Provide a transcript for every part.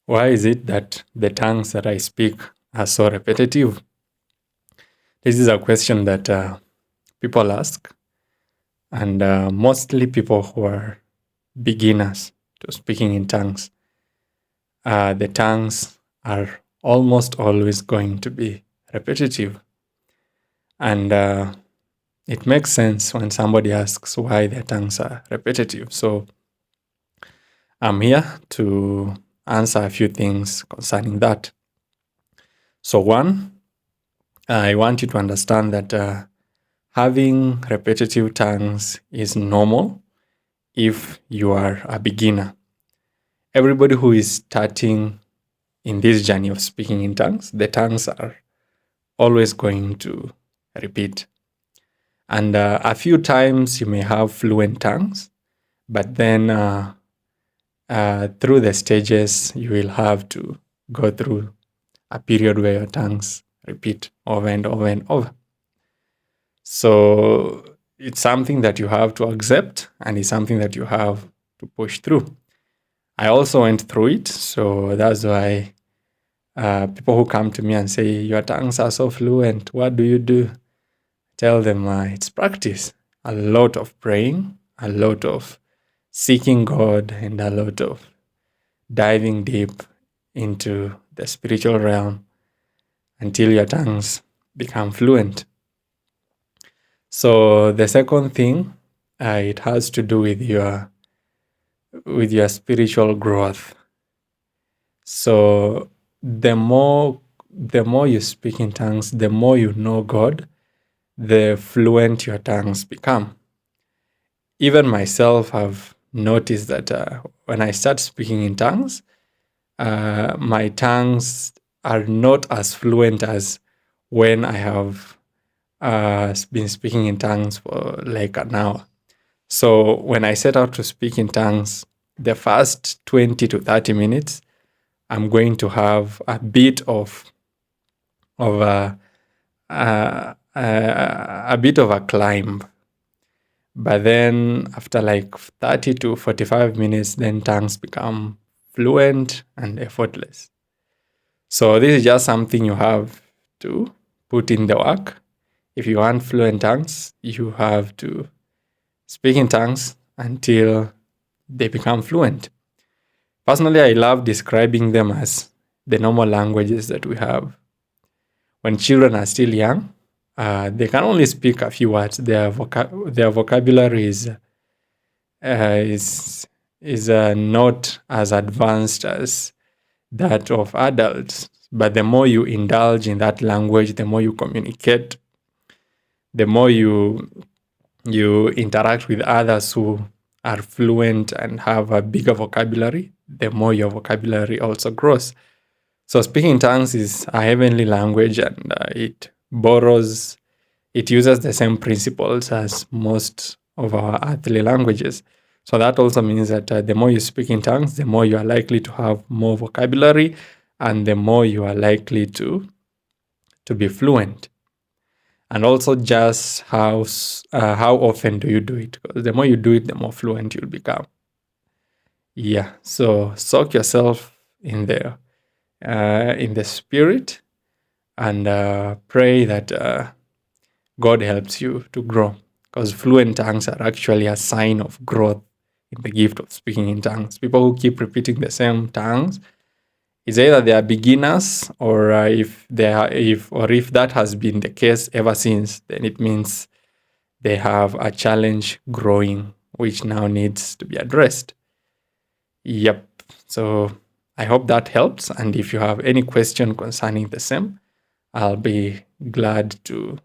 Why is it that the tongues that I speak are so repetitive? This is a question that people ask, and mostly people who are beginners to speaking in tongues. The tongues are almost always going to be repetitive. And it makes sense when somebody asks why their tongues are repetitive. So I'm here to answer a few things concerning that. So, one, I want you to understand that having repetitive tongues is normal if you are a beginner. Everybody who is starting in this journey of speaking in tongues, the tongues are always going to repeat. And a few times you may have fluent tongues, but then through the stages, you will have to go through a period where your tongues repeat over and over and over. So it's something that you have to accept, and it's something that you have to push through. I also went through it, so that's why people who come to me and say, your tongues are so fluent, what do you do? Tell them it's practice, a lot of praying, a lot of seeking God, and a lot of diving deep into the spiritual realm until your tongues become fluent. So the second thing, it has to do with your spiritual growth. So the more you speak in tongues, the more you know God, the fluent your tongues become. Even myself have noticed that when I start speaking in tongues, my tongues are not as fluent as when I have been speaking in tongues for like an hour. So when I set out to speak in tongues, the first 20 to 30 minutes, I'm going to have a bit of a bit of a climb. But then after like 30 to 45 minutes, then tongues become fluent and effortless. So this is just something you have to put in the work. If you want fluent tongues, you have to speak in tongues until they become fluent. Personally, I love describing them as the normal languages that we have. When children are still young, they can only speak a few words. Their vocabulary is not as advanced as that of adults. But the more you indulge in that language, the more you communicate, the more you interact with others who are fluent and have a bigger vocabulary, the more your vocabulary also grows. So speaking in tongues is a heavenly language, and it uses the same principles as most of our earthly languages. So that also means that the more you speak in tongues, the more you are likely to have more vocabulary, and the more you are likely to be fluent. And also just how often do you do it? Because the more you do it, the more fluent you'll become. Yeah, so soak yourself in the spirit, and pray that God helps you to grow, because fluent tongues are actually a sign of growth in the gift of speaking in tongues. People who keep repeating the same tongues, it's either they are beginners, or if that has been the case ever since, then it means they have a challenge growing, which now needs to be addressed. Yep. So I hope that helps. And if you have any question concerning the same, I'll be glad to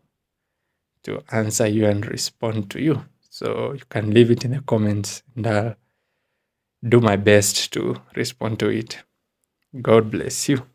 answer you and respond to you. So you can leave it in the comments, and I'll do my best to respond to it. God bless you.